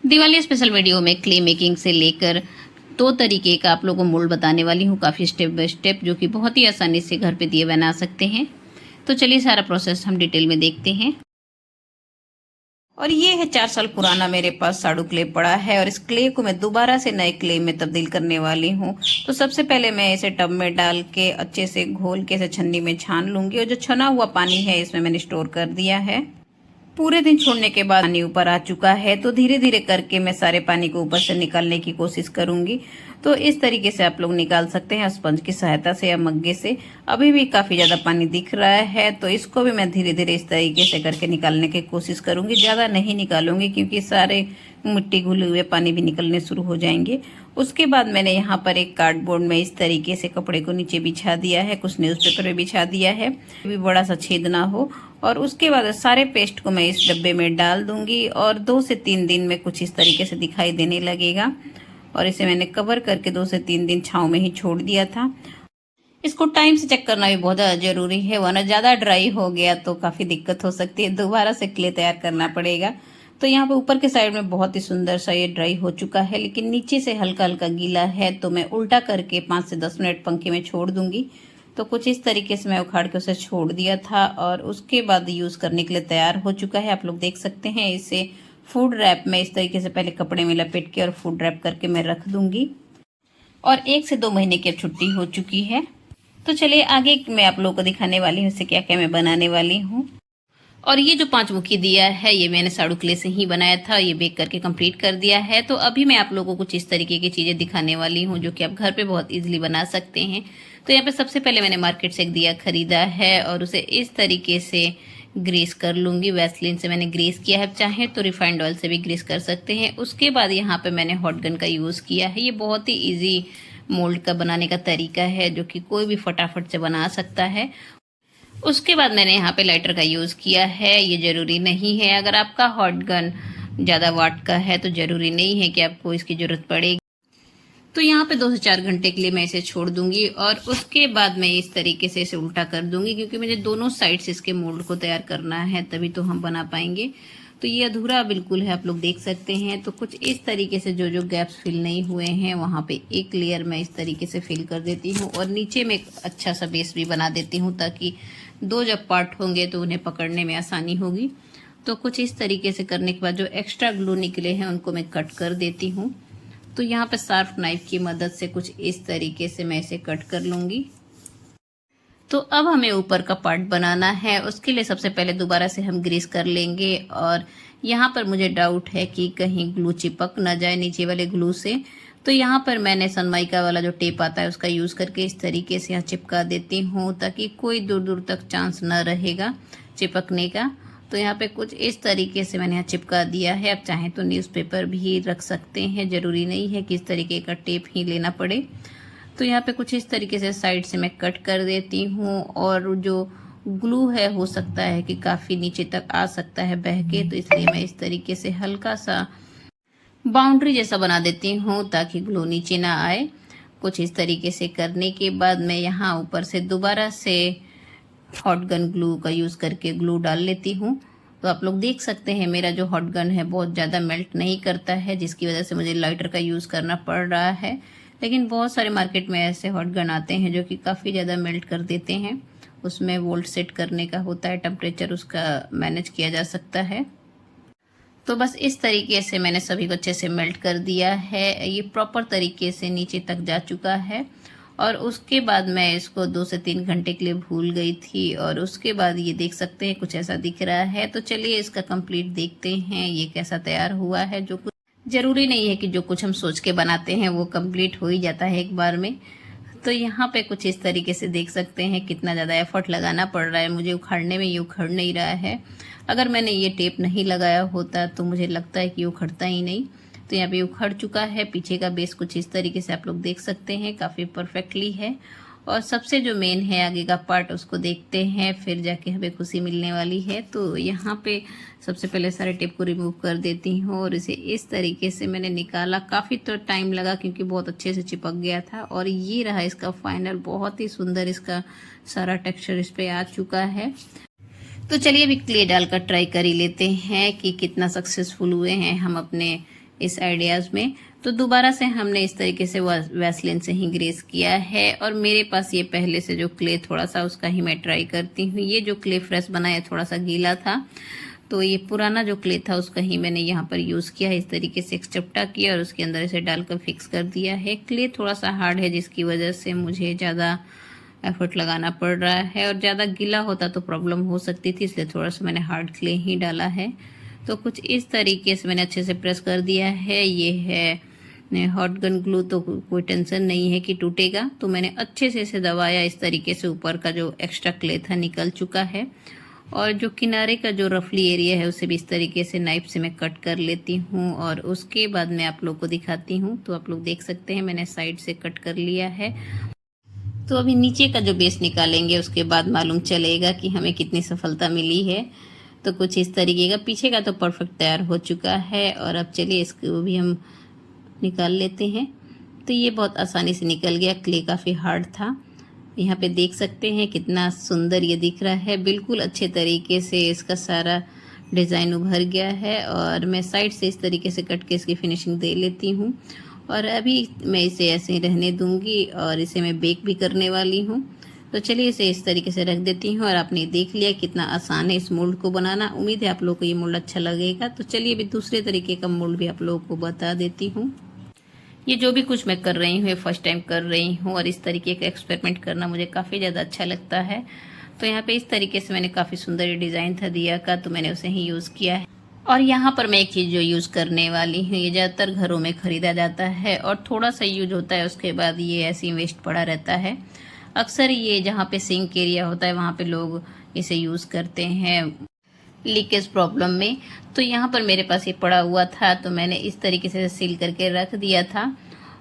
Diwali special video में clay making से लेकर 2 तरीके का आप लोगों को मोल्ड बताने वाली हूँ, काफ़ी स्टेप बाय स्टेप, जो कि बहुत ही आसानी से घर पे दिए बना सकते हैं। तो चलिए सारा प्रोसेस हम डिटेल में देखते हैं। और ये है 4 साल पुराना मेरे पास साड़ू क्ले पड़ा है और इस क्ले को मैं दोबारा से नए क्ले में तब्दील करने वाली हूँ। तो सबसे पहले मैं इसे टब में डाल के अच्छे से घोल के इसे छन्नी में छान लूँगी और जो छना हुआ पानी है इसमें मैंने स्टोर कर दिया है। पूरे दिन छोड़ने के बाद पानी ऊपर आ चुका है, तो धीरे धीरे करके मैं सारे पानी को ऊपर से निकालने की कोशिश करूंगी। तो इस तरीके से आप लोग निकाल सकते हैं स्पंज की सहायता से या मग्गे से। अभी भी काफ़ी ज़्यादा पानी दिख रहा है, तो इसको भी मैं धीरे धीरे इस तरीके से करके निकालने की कोशिश करूंगी। ज़्यादा नहीं निकालूंगी क्योंकि सारे मिट्टी घुले हुए पानी भी निकलने शुरू हो जाएंगे। उसके बाद मैंने यहाँ पर एक कार्डबोर्ड में इस तरीके से कपड़े को नीचे बिछा दिया है, कुछ न्यूज़पेपर में बिछा दिया है, भी बड़ा सा छेद ना हो। और उसके बाद सारे पेस्ट को मैं इस डब्बे में डाल दूंगी और 2 से 3 दिन में कुछ इस तरीके से दिखाई देने लगेगा। और इसे मैंने कवर करके 2 से 3 दिन छाँव में ही छोड़ दिया था। इसको टाइम से चेक करना भी बहुत ज़्यादा जरूरी है, वरना ज़्यादा ड्राई हो गया तो काफ़ी दिक्कत हो सकती है, दोबारा से क्ले तैयार करना पड़ेगा। तो यहाँ पे ऊपर के साइड में बहुत ही सुंदर सा ये ड्राई हो चुका है, लेकिन नीचे से हल्का हल्का गीला है, तो मैं उल्टा करके 5 से 10 मिनट पंखे में छोड़ दूंगी। तो कुछ इस तरीके से मैं उखाड़ के उसे छोड़ दिया था और उसके बाद यूज़ करने के लिए तैयार हो चुका है। आप लोग देख सकते हैं, इसे फूड रैप में इस तरीके से पहले कपड़े में लपेट के और फूड रैप करके मैं रख दूंगी। और 1 से 2 महीने की अब छुट्टी हो चुकी है। तो चलिए आगे मैं आप लोगों को दिखाने वाली हूँ इससे क्या क्या मैं बनाने वाली हूँ। और ये जो 5 मुखी दिया है ये मैंने साड़ू क्ले से ही बनाया था, ये बेक करके कंप्लीट कर दिया है। तो अभी मैं आप लोगों को कुछ इस तरीके की चीज़ें दिखाने वाली हूँ जो कि आप घर पे बहुत इजीली बना सकते हैं। तो यहाँ पे सबसे पहले मैंने मार्केट से एक दिया खरीदा है और उसे इस तरीके से ग्रीस कर लूँगी। वैसलीन से मैंने ग्रीस किया है, चाहे तो रिफाइंड ऑयल से भी ग्रीस कर सकते हैं। उसके बाद यहाँ पे मैंने हॉट गन का यूज़ किया है। ये बहुत ही ईजी मोल्ड का बनाने का तरीका है जो कि कोई भी फटाफट से बना सकता है। उसके बाद मैंने यहाँ पे लाइटर का यूज़ किया है। ये ज़रूरी नहीं है, अगर आपका हॉट गन ज़्यादा वाट का है तो ज़रूरी नहीं है कि आपको इसकी ज़रूरत पड़ेगी। तो यहाँ पे 2 से 4 घंटे के लिए मैं इसे छोड़ दूंगी और उसके बाद मैं इस तरीके से इसे उल्टा कर दूंगी, क्योंकि मुझे दोनों साइड से इसके मोल्ड को तैयार करना है, तभी तो हम बना पाएंगे। तो ये अधूरा बिल्कुल है, आप लोग देख सकते हैं। तो कुछ इस तरीके से जो जो गैप्स फिल नहीं हुए हैं वहाँ पे एक लेयर मैं इस तरीके से फिल कर देती हूँ और नीचे में एक अच्छा सा बेस भी बना देती हूँ, ताकि 2 जब पार्ट होंगे तो उन्हें पकड़ने में आसानी होगी। तो कुछ इस तरीके से करने के बाद जो एक्स्ट्रा ग्लू निकले हैं उनको मैं कट कर देती हूँ। तो यहाँ पे शार्प नाइफ की मदद से कुछ इस तरीके से मैं इसे कट कर लूँगी। तो अब हमें ऊपर का पार्ट बनाना है, उसके लिए सबसे पहले दोबारा से हम ग्रीस कर लेंगे। और यहाँ पर मुझे डाउट है कि कहीं ग्लू चिपक ना जाए नीचे वाले ग्लू से, तो यहाँ पर मैंने सनमाइका वाला जो टेप आता है उसका यूज़ करके इस तरीके से यहाँ चिपका देती हूँ, ताकि कोई दूर दूर तक चांस न रहेगा चिपकने का। तो यहाँ पे कुछ इस तरीके से मैंने यहाँ चिपका दिया है। आप चाहें तो न्यूज़पेपर भी रख सकते हैं, ज़रूरी नहीं है कि इस तरीके का टेप ही लेना पड़े। तो यहाँ पे कुछ इस तरीके से साइड से मैं कट कर देती हूँ। और जो ग्लू है हो सकता है कि काफ़ी नीचे तक आ सकता है बह के, तो इसलिए मैं इस तरीके से हल्का सा बाउंड्री जैसा बना देती हूँ ताकि ग्लू नीचे ना आए। कुछ इस तरीके से करने के बाद मैं यहाँ ऊपर से दोबारा से हॉट गन ग्लू का यूज़ करके ग्लू डाल लेती हूँ। तो आप लोग देख सकते हैं मेरा जो हॉट गन है बहुत ज़्यादा मेल्ट नहीं करता है, जिसकी वजह से मुझे लाइटर का यूज़ करना पड़ रहा है। लेकिन बहुत सारे मार्केट में ऐसे हॉट गन आते हैं जो कि काफ़ी ज़्यादा मेल्ट कर देते हैं। उसमें वोल्ट सेट करने का होता है, टेम्परेचर उसका मैनेज किया जा सकता है। तो बस इस तरीके से मैंने सभी को अच्छे से मेल्ट कर दिया है। ये प्रॉपर तरीके से नीचे तक जा चुका है। और उसके बाद मैं इसको 2 से 3 घंटे के लिए भूल गई थी और उसके बाद ये देख सकते हैं कुछ ऐसा दिख रहा है। तो चलिए इसका कंप्लीट देखते हैं ये कैसा तैयार हुआ है। जो कुछ ज़रूरी नहीं है कि जो कुछ हम सोच के बनाते हैं वो कंप्लीट हो ही जाता है एक बार में। तो यहाँ पे कुछ इस तरीके से देख सकते हैं कितना ज़्यादा एफर्ट लगाना पड़ रहा है मुझे उखाड़ने में। ये उखड़ नहीं रहा है। अगर मैंने ये टेप नहीं लगाया होता तो मुझे लगता है कि उखड़ता ही नहीं। तो यहाँ पे उखड़ चुका है। पीछे का बेस कुछ इस तरीके से आप लोग देख सकते हैं, काफ़ी परफेक्टली है। और सबसे जो मेन है आगे का पार्ट उसको देखते हैं, फिर जाके हमें खुशी मिलने वाली है। तो यहाँ पे सबसे पहले सारे टेप को रिमूव कर देती हूँ और इसे इस तरीके से मैंने निकाला। काफ़ी तो टाइम लगा क्योंकि बहुत अच्छे से चिपक गया था। और ये रहा इसका फाइनल, बहुत ही सुंदर इसका सारा टेक्सचर इस पर आ चुका है। तो चलिए अभी क्ले डालकर ट्राई कर ही लेते हैं कि कितना सक्सेसफुल हुए हैं हम अपने इस आइडियाज़ में। तो दोबारा से हमने इस तरीके से वैसलीन से ही ग्रेस किया है। और मेरे पास ये पहले से जो क्ले थोड़ा सा उसका ही मैं ट्राई करती हूँ। ये जो क्ले फ्रेश बनाया थोड़ा सा गीला था, तो ये पुराना जो क्ले था उसका ही मैंने यहाँ पर यूज़ किया है। इस तरीके से एक चपटा किया और उसके अंदर इसे डालकर फिक्स कर दिया है। क्ले थोड़ा सा हार्ड है जिसकी वजह से मुझे ज़्यादा एफर्ट लगाना पड़ रहा है, और ज़्यादा गीला होता तो प्रॉब्लम हो सकती थी, इसलिए थोड़ा सा मैंने हार्ड क्ले ही डाला है। तो कुछ इस तरीके से मैंने अच्छे से प्रेस कर दिया है। ये है हॉट गन ग्लू, तो कोई टेंशन नहीं है कि टूटेगा। तो मैंने अच्छे से इसे दबाया, इस तरीके से ऊपर का जो एक्स्ट्रा क्ले था निकल चुका है। और जो किनारे का जो रफली एरिया है उसे भी इस तरीके से नाइफ से मैं कट कर लेती हूँ, और उसके बाद मैं आप लोग को दिखाती हूँ। तो आप लोग देख सकते हैं मैंने साइड से कट कर लिया है। तो अभी नीचे का जो बेस निकालेंगे उसके बाद मालूम चलेगा कि हमें कितनी सफलता मिली है। तो कुछ इस तरीके का, पीछे का तो परफेक्ट तैयार हो चुका है। और अब चलिए इसको भी हम निकाल लेते हैं। तो ये बहुत आसानी से निकल गया, क्ले काफ़ी हार्ड था। यहाँ पे देख सकते हैं कितना सुंदर ये दिख रहा है, बिल्कुल अच्छे तरीके से इसका सारा डिज़ाइन उभर गया है। और मैं साइड से इस तरीके से कट के इसकी फिनिशिंग दे लेती हूँ। और अभी मैं इसे ऐसे ही रहने दूंगी, और इसे मैं बेक भी करने वाली हूँ। तो चलिए इसे इस तरीके से रख देती हूँ। और आपने देख लिया कितना आसान है इस मोल्ड को बनाना। उम्मीद है आप लोगों को ये मोल्ड अच्छा लगेगा। तो चलिए अभी दूसरे तरीके का मोल्ड भी आप लोगों को बता देती हूँ। ये जो भी कुछ मैं कर रही हूँ फर्स्ट टाइम कर रही हूँ, और इस तरीके का एक्सपेरिमेंट करना मुझे काफ़ी ज़्यादा अच्छा लगता है। तो यहाँ पे इस तरीके से मैंने काफ़ी सुंदर डिज़ाइन था दिया का, तो मैंने उसे ही यूज़ किया है। और यहाँ पर मैं एक चीज़ जो यूज़ करने वाली हूँ, ये ज़्यादातर घरों में ख़रीदा जाता है और थोड़ा सा यूज होता है, उसके बाद ये ऐसे ही वेस्ट पड़ा रहता है। अक्सर ये जहाँ पे सिंक एरिया होता है वहाँ पे लोग इसे यूज़ करते हैं लीकेज प्रॉब्लम में। तो यहाँ पर मेरे पास ये पड़ा हुआ था, तो मैंने इस तरीके से सील करके रख दिया था।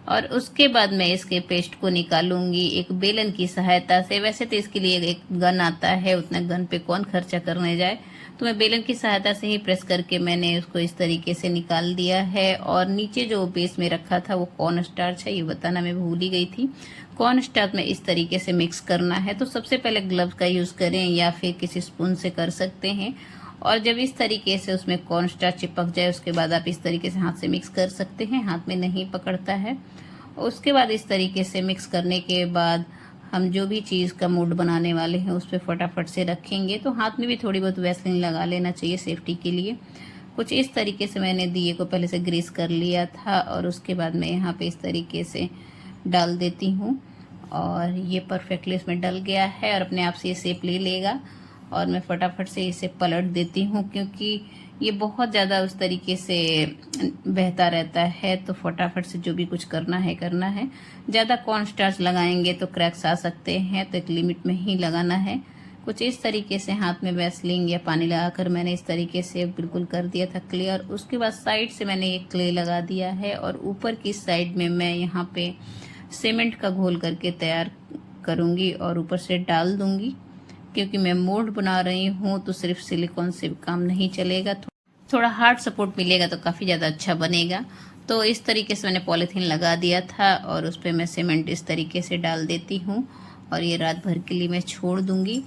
और उसके बाद मैं इसके पेस्ट को निकालूंगी एक बेलन की सहायता से। वैसे तो इसके लिए एक गन आता है, उतना गन पे कौन खर्चा करने जाए, तो मैं बेलन की सहायता से ही प्रेस करके मैंने उसको इस तरीके से निकाल दिया है। और नीचे जो बेस में रखा था वो कॉर्न स्टार्च है, ये बताना मैं भूल ही गई थी। कॉर्न स्टार्च में इस तरीके से मिक्स करना है। तो सबसे पहले ग्लव्स का यूज़ करें या फिर किसी स्पून से कर सकते हैं। और जब इस तरीके से उसमें कॉर्न स्टार्च चिपक जाए उसके बाद आप इस तरीके से हाथ से मिक्स कर सकते हैं, हाथ में नहीं पकड़ता है। उसके बाद इस तरीके से मिक्स करने के बाद हम जो भी चीज़ का मोल्ड बनाने वाले हैं उस पर फटाफट से रखेंगे। तो हाथ में भी थोड़ी बहुत वैसलीन लगा लेना चाहिए सेफ्टी के लिए। कुछ इस तरीके से मैंने दिए को पहले से ग्रीस कर लिया था, और उसके बाद मैं यहाँ पे इस तरीके से डाल देती हूँ, और ये परफेक्टली इसमें डल गया है और अपने आप से ये शेप ले लेगा। और मैं फटाफट से इसे पलट देती हूँ, क्योंकि ये बहुत ज़्यादा उस तरीके से बहता रहता है। तो फटाफट से जो भी कुछ करना है। ज़्यादा कॉर्न स्टार्च लगाएंगे तो क्रैक्स आ सकते हैं, तो एक लिमिट में ही लगाना है। कुछ इस तरीके से हाथ में वैसलीन या पानी लगाकर मैंने इस तरीके से बिल्कुल कर दिया था क्लियर। उसके बाद साइड से मैंने एक क्ले लगा दिया है, और ऊपर की साइड में मैं यहाँ पे सीमेंट का घोल करके तैयार करूँगी और ऊपर से डाल दूँगी। क्योंकि मैं मोल्ड बना रही हूँ तो सिर्फ सिलिकॉन से काम नहीं चलेगा, थोड़ा हार्ड सपोर्ट मिलेगा तो काफ़ी ज़्यादा अच्छा बनेगा। तो इस तरीके से मैंने पॉलीथीन लगा दिया था, और उस पर मैं सीमेंट इस तरीके से डाल देती हूँ, और ये रात भर के लिए मैं छोड़ दूँगी।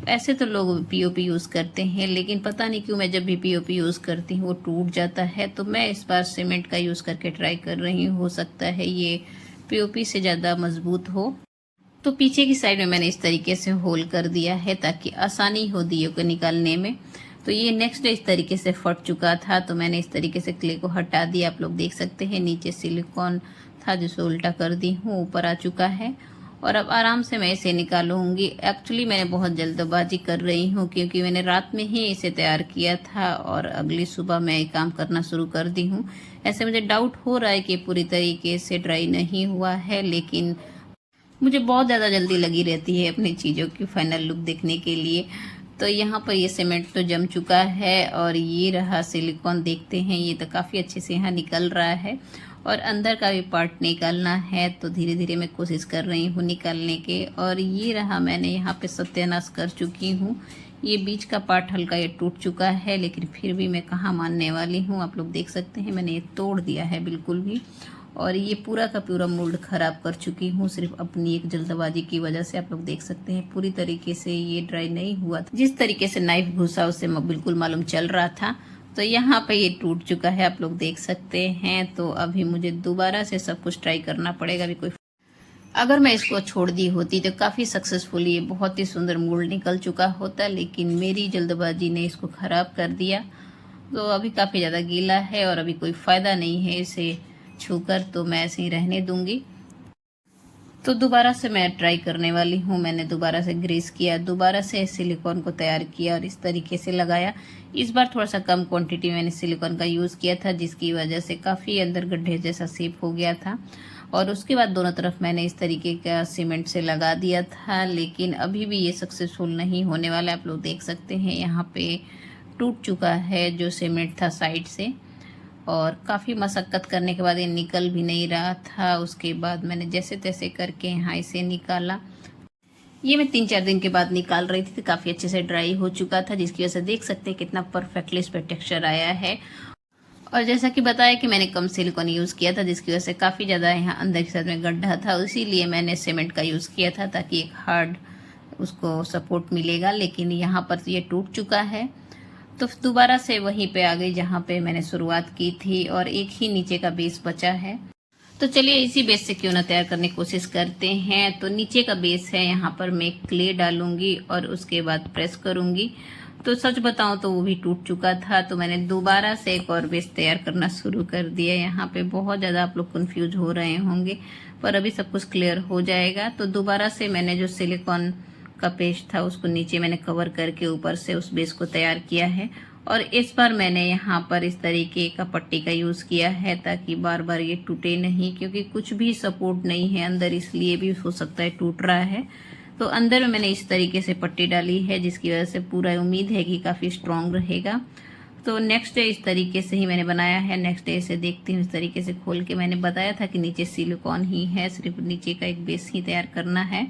ऐसे तो लोग पीओपी यूज़ करते हैं, लेकिन पता नहीं क्यों मैं जब भी पीओपी यूज़ करती हूँ वो टूट जाता है। तो मैं इस बार सीमेंट का यूज़ करके ट्राई कर रही हूँ, हो सकता है ये पीओपी से ज़्यादा मजबूत हो। तो पीछे की साइड में मैंने इस तरीके से होल कर दिया है ताकि आसानी हो दिए को निकालने में। तो ये नेक्स्ट डे इस तरीके से फट चुका था, तो मैंने इस तरीके से क्ले को हटा दिया। आप लोग देख सकते हैं नीचे सिलिकॉन था जिसे उल्टा कर दी हूँ, ऊपर आ चुका है। और अब आराम से मैं इसे निकालूंगी। एक्चुअली मैंने बहुत जल्दबाजी कर रही हूँ, क्योंकि मैंने रात में ही इसे तैयार किया था और अगली सुबह मैं काम करना शुरू कर दी हूँ। ऐसे मुझे डाउट हो रहा है कि पूरी तरीके से ड्राई नहीं हुआ है, लेकिन मुझे बहुत ज़्यादा जल्दी लगी रहती है अपनी चीज़ों की फाइनल लुक देखने के लिए। तो यहाँ पर ये सीमेंट तो जम चुका है, और ये रहा सिलिकॉन, देखते हैं ये तो काफ़ी अच्छे से यहाँ निकल रहा है। और अंदर का भी पार्ट निकालना है, तो धीरे धीरे मैं कोशिश कर रही हूँ निकालने के। और ये रहा, मैंने यहाँ पे सत्यानाश कर चुकी हूँ। ये बीच का पार्ट हल्का ये टूट चुका है, लेकिन फिर भी मैं कहाँ मानने वाली हूँ। आप लोग देख सकते हैं मैंने ये तोड़ दिया है बिल्कुल भी। और ये पूरा का पूरा मोल्ड ख़राब कर चुकी हूँ सिर्फ अपनी एक जल्दबाजी की वजह से। आप लोग देख सकते हैं पूरी तरीके से ये ड्राई नहीं हुआ था। जिस तरीके से नाइफ घुसा उससे बिल्कुल मालूम चल रहा था। तो यहाँ पे ये टूट चुका है, आप लोग देख सकते हैं। तो अभी मुझे दोबारा से सब कुछ ट्राई करना पड़ेगा। अभी कोई अगर मैं इसको छोड़ दी होती तो काफ़ी सक्सेसफुली ये बहुत ही सुंदर मोल्ड निकल चुका होता, लेकिन मेरी जल्दबाजी ने इसको ख़राब कर दिया। तो अभी काफ़ी ज़्यादा गीला है और अभी कोई फ़ायदा नहीं है इसे छूकर, तो मैं ऐसे ही रहने दूंगी। तो दोबारा से मैं ट्राई करने वाली हूँ। मैंने दोबारा से ग्रीस किया, दोबारा से सिलिकॉन को तैयार किया और इस तरीके से लगाया। इस बार थोड़ा सा कम क्वांटिटी मैंने सिलिकॉन का यूज़ किया था, जिसकी वजह से काफ़ी अंदर गड्ढे जैसा शेप हो गया था। और उसके बाद दोनों तरफ मैंने इस तरीके का सीमेंट से लगा दिया था, लेकिन अभी भी ये सक्सेसफुल नहीं होने वाला। आप लोग देख सकते हैं यहाँ पे टूट चुका है जो सीमेंट था साइड से, और काफ़ी मशक्क़त करने के बाद ये निकल भी नहीं रहा था। उसके बाद मैंने जैसे तैसे करके यहाँ इसे निकाला। ये मैं 3-4 दिन के बाद निकाल रही थी, तो काफ़ी अच्छे से ड्राई हो चुका था, जिसकी वजह से देख सकते हैं कितना परफेक्टली इस पर टेक्स्चर आया है। और जैसा कि बताया कि मैंने कम सिलिकॉन यूज़ किया था, जिसकी वजह से काफ़ी ज़्यादा यहाँ अंदर के साइड में गड्ढा था, इसीलिए मैंने सीमेंट का यूज़ किया था ताकि एक हार्ड उसको सपोर्ट मिलेगा। लेकिन यहाँ पर ये टूट चुका है, तो दोबारा से वहीं पे आ गई जहाँ पे मैंने शुरुआत की थी, और एक ही नीचे का बेस बचा है। तो चलिए इसी बेस से क्यों ना तैयार करने की कोशिश करते हैं। तो नीचे का बेस है, यहाँ पर मैं क्ले डालूंगी और उसके बाद प्रेस करूंगी। तो सच बताऊं तो वो भी टूट चुका था, तो मैंने दोबारा से एक और बेस तैयार करना शुरू कर दिया। यहाँ पे बहुत ज़्यादा आप लोग कंफ्यूज हो रहे होंगे, पर अभी सब कुछ क्लियर हो जाएगा। तो दोबारा से मैंने जो सिलिकॉन का पेस्ट था उसको नीचे मैंने कवर करके ऊपर से उस बेस को तैयार किया है। और इस बार मैंने यहाँ पर इस तरीके का पट्टी का यूज़ किया है ताकि बार बार ये टूटे नहीं, क्योंकि कुछ भी सपोर्ट नहीं है अंदर, इसलिए भी हो सकता है टूट रहा है। तो अंदर में मैंने इस तरीके से पट्टी डाली है, जिसकी वजह से पूरा उम्मीद है कि काफ़ी स्ट्रॉन्ग रहेगा। तो नेक्स्ट डे इस तरीके से ही मैंने बनाया है। नेक्स्ट डे इसे देखती हूँ, इस तरीके से खोल के मैंने बताया था कि नीचे सिलिकॉन ही है, सिर्फ नीचे का एक बेस ही तैयार करना है।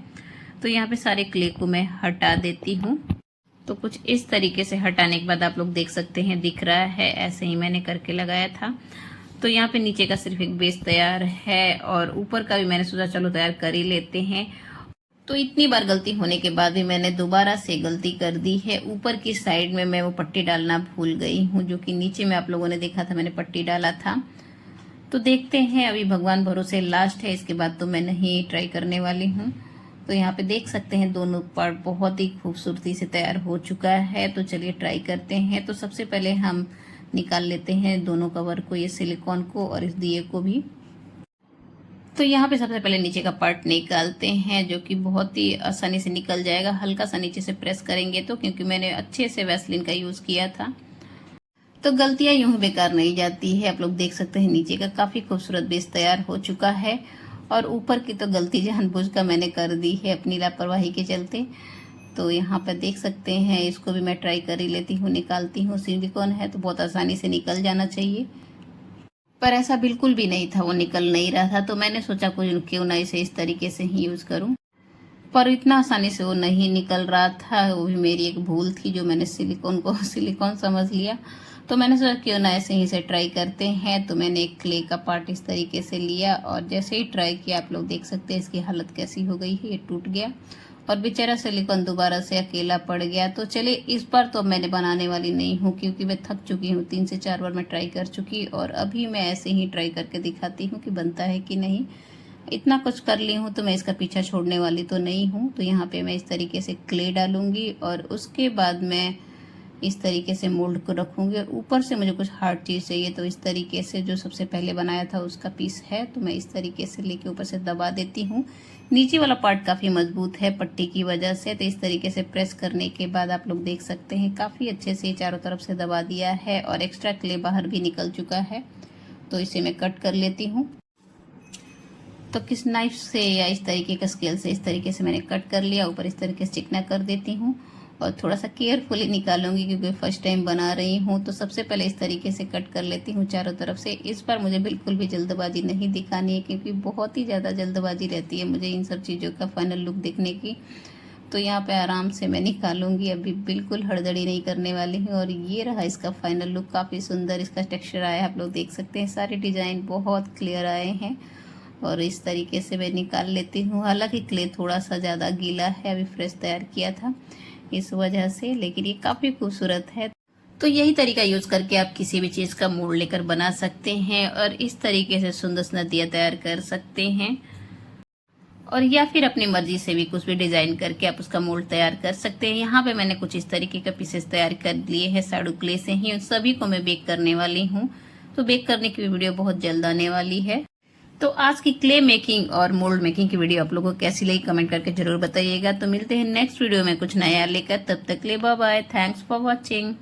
तो यहाँ पे सारे क्ले को मैं हटा देती हूँ। तो कुछ इस तरीके से हटाने के बाद आप लोग देख सकते हैं, दिख रहा है, ऐसे ही मैंने करके लगाया था। तो यहाँ पे नीचे का सिर्फ एक बेस तैयार है, और ऊपर का भी मैंने सोचा चलो तैयार कर ही लेते हैं। तो इतनी बार गलती होने के बाद भी मैंने दोबारा से गलती कर दी है। ऊपर की साइड में मैं वो पट्टी डालना भूल गई हूँ, जो कि नीचे में आप लोगों ने देखा था मैंने पट्टी डाला था। तो देखते हैं, अभी भगवान भरोसे लास्ट है, इसके बाद तो मैं नहीं ट्राई करने वाली हूँ। तो यहाँ पे देख सकते हैं दोनों पार्ट बहुत ही खूबसूरती से तैयार हो चुका है। तो चलिए ट्राई करते हैं। तो सबसे पहले हम निकाल लेते हैं दोनों कवर को, ये सिलिकॉन को और इस दिए को भी। तो यहाँ पे सबसे पहले नीचे का पार्ट निकालते हैं, जो कि बहुत ही आसानी से निकल जाएगा। हल्का सा नीचे से प्रेस करेंगे तो, क्योंकि मैंने अच्छे से वैसलीन का यूज़ किया था। तो गलतियाँ यूँ ही बेकार नहीं जाती है। आप लोग देख सकते हैं नीचे का काफ़ी खूबसूरत बेस तैयार हो चुका है, और ऊपर की तो गलती जानबूझकर मैंने कर दी है अपनी लापरवाही के चलते। तो यहाँ पर देख सकते हैं, इसको भी मैं ट्राई कर ही लेती हूँ, निकालती हूँ। सिलिकॉन है तो बहुत आसानी से निकल जाना चाहिए, पर ऐसा बिल्कुल भी नहीं था, वो निकल नहीं रहा था। तो मैंने सोचा क्यों ना इसे इस तरीके से ही यूज़ करूँ, पर इतना आसानी से वो नहीं निकल रहा था। वो भी मेरी एक भूल थी, जो मैंने सिलिकॉन को सिलिकॉन समझ लिया। तो मैंने सोचा क्यों ना ऐसे ही इसे ट्राई करते हैं। तो मैंने एक क्ले का पार्ट इस तरीके से लिया, और जैसे ही ट्राई किया आप लोग देख सकते हैं इसकी हालत कैसी हो गई है, ये टूट गया और बेचारा सिलिकॉन दोबारा से अकेला पड़ गया। तो चलिए इस बार तो मैंने बनाने वाली नहीं हूँ, क्योंकि मैं थक चुकी हूँ। 3 से 4 बार मैं ट्राई कर चुकी, और अभी मैं ऐसे ही ट्राई करके दिखाती हूँ कि बनता है कि नहीं। इतना कुछ कर ली हूँ तो मैं इसका पीछा छोड़ने वाली तो नहीं हूँ। तो यहाँ पे मैं इस तरीके से क्ले डालूंगी, और उसके बाद मैं इस तरीके से मोल्ड को रखूँगी। और ऊपर से मुझे कुछ हार्ड चीज़ चाहिए, तो इस तरीके से जो सबसे पहले बनाया था उसका पीस है, तो मैं इस तरीके से लेके ऊपर से दबा देती हूँ। नीचे वाला पार्ट काफ़ी मजबूत है पट्टी की वजह से, तो इस तरीके से प्रेस करने के बाद आप लोग देख सकते हैं काफ़ी अच्छे से चारों तरफ से दबा दिया है, और एक्स्ट्रा क्ले बाहर भी निकल चुका है। तो इसे मैं कट कर लेती हूँ। तो किस नाइफ से या इस तरीके का स्केल से इस तरीके से मैंने कट कर लिया, ऊपर इस तरीके से चिकना कर देती हूँ, और थोड़ा सा केयरफुली निकालूंगी क्योंकि फर्स्ट टाइम बना रही हूँ। तो सबसे पहले इस तरीके से कट कर लेती हूँ चारों तरफ से। इस बार मुझे बिल्कुल भी जल्दबाजी नहीं दिखानी है, क्योंकि बहुत ही ज़्यादा जल्दबाजी रहती है मुझे इन सब चीज़ों का फाइनल लुक देखने की। तो यहाँ पे आराम से मैं निकालूंगी, अभी बिल्कुल हड़बड़ी नहीं करने वाली हूँ। और ये रहा इसका फाइनल लुक, काफ़ी सुंदर इसका टेक्स्चर आया है, आप लोग देख सकते हैं। सारे डिज़ाइन बहुत क्लियर आए हैं, और इस तरीके से मैं निकाल लेती हूँ। हालांकि क्ले थोड़ा सा ज़्यादा गीला है, अभी फ्रेश तैयार किया था इस वजह से, लेकिन ये काफ़ी खूबसूरत है। तो यही तरीका यूज करके आप किसी भी चीज का मोल्ड लेकर बना सकते हैं और इस तरीके से सुंदर नदियाँ तैयार कर सकते हैं। और या फिर अपनी मर्जी से भी कुछ भी डिजाइन करके आप उसका मोल्ड तैयार कर सकते हैं। यहाँ पे मैंने कुछ इस तरीके का पीसेस तैयार कर लिए हैं साडू क्ले से ही। उन सभी को मैं बेक करने वाली हूँ, तो बेक करने की वीडियो बहुत जल्द आने वाली है। तो आज की क्ले मेकिंग और मोल्ड मेकिंग की वीडियो आप लोगों को कैसी लगी कमेंट करके जरूर बताइएगा। तो मिलते हैं नेक्स्ट वीडियो में कुछ नया लेकर, तब तक ले bye bye, thanks for watching.